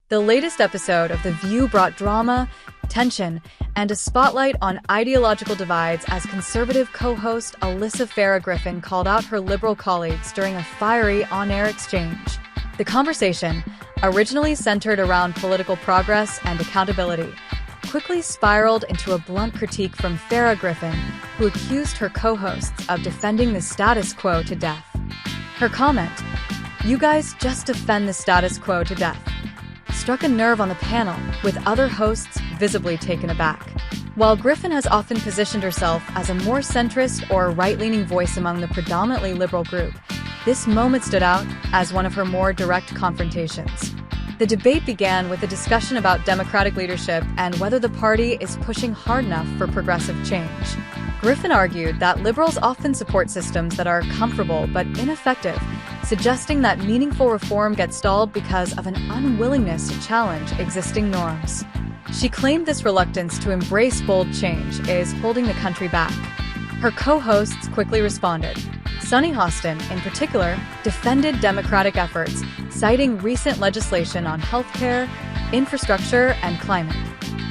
The latest episode of The View brought drama, tension, and a spotlight on ideological divides as conservative co-host Alyssa Farah Griffin called out her liberal colleagues during a fiery on-air exchange. The conversation, originally centered around political progress and accountability, quickly spiraled into a blunt critique from Farah Griffin, who accused her co-hosts of defending the status quo to death. Her comment, "You guys just defend the status quo to death," struck a nerve on the panel, with other hosts visibly taken aback. While Griffin has often positioned herself as a more centrist or right-leaning voice among the predominantly liberal group, this moment stood out as one of her more direct confrontations. The debate began with a discussion about Democratic leadership and whether the party is pushing hard enough for progressive change. Griffin argued that liberals often support systems that are comfortable but ineffective, suggesting that meaningful reform gets stalled because of an unwillingness to challenge existing norms. She claimed this reluctance to embrace bold change is holding the country back. Her co-hosts quickly responded. Sunny Hostin, in particular, defended Democratic efforts, citing recent legislation on healthcare, infrastructure, and climate.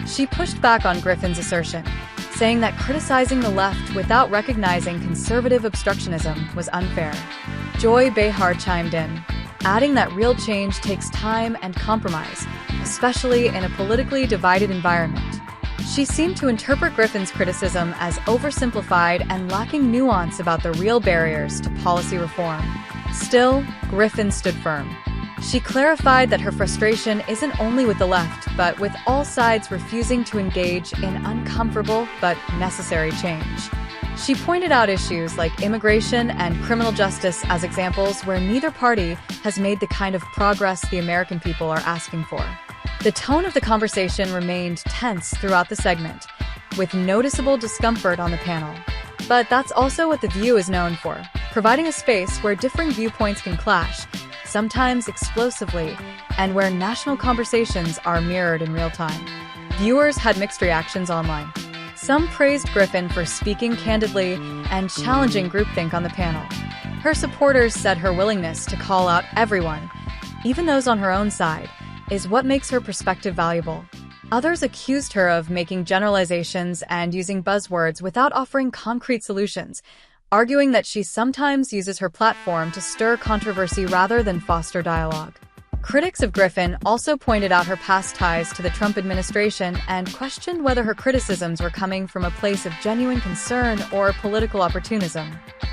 She pushed back on Griffin's assertion, saying that criticizing the left without recognizing conservative obstructionism was unfair. Joy Behar chimed in, adding that real change takes time and compromise, especially in a politically divided environment. She seemed to interpret Griffin's criticism as oversimplified and lacking nuance about the real barriers to policy reform. Still, Griffin stood firm. She clarified that her frustration isn't only with the left, but with all sides refusing to engage in uncomfortable but necessary change. She pointed out issues like immigration and criminal justice as examples where neither party has made the kind of progress the American people are asking for. The tone of the conversation remained tense throughout the segment, with noticeable discomfort on the panel. But that's also what The View is known for, providing a space where differing viewpoints can clash, sometimes explosively, and where national conversations are mirrored in real time. Viewers had mixed reactions online. Some praised Griffin for speaking candidly and challenging groupthink on the panel. Her supporters said her willingness to call out everyone, even those on her own side, is what makes her perspective valuable. Others accused her of making generalizations and using buzzwords without offering concrete solutions, arguing that she sometimes uses her platform to stir controversy rather than foster dialogue. Critics of Griffin also pointed out her past ties to the Trump administration and questioned whether her criticisms were coming from a place of genuine concern or political opportunism.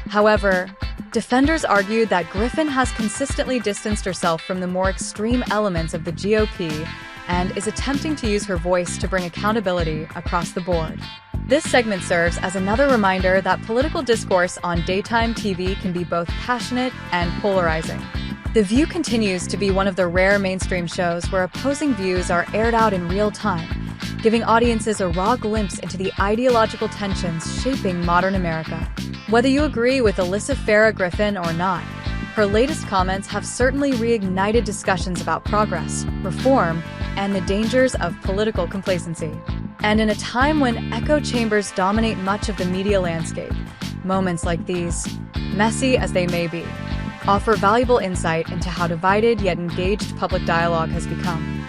However, defenders argued that Griffin has consistently distanced herself from the more extreme elements of the GOP and is attempting to use her voice to bring accountability across the board. This segment serves as another reminder that political discourse on daytime TV can be both passionate and polarizing. The View continues to be one of the rare mainstream shows where opposing views are aired out in real time, giving audiences a raw glimpse into the ideological tensions shaping modern America. Whether you agree with Alyssa Farah Griffin or not, her latest comments have certainly reignited discussions about progress, reform, and the dangers of political complacency. And in a time when echo chambers dominate much of the media landscape, moments like these, messy as they may be, offer valuable insight into how divided yet engaged public dialogue has become.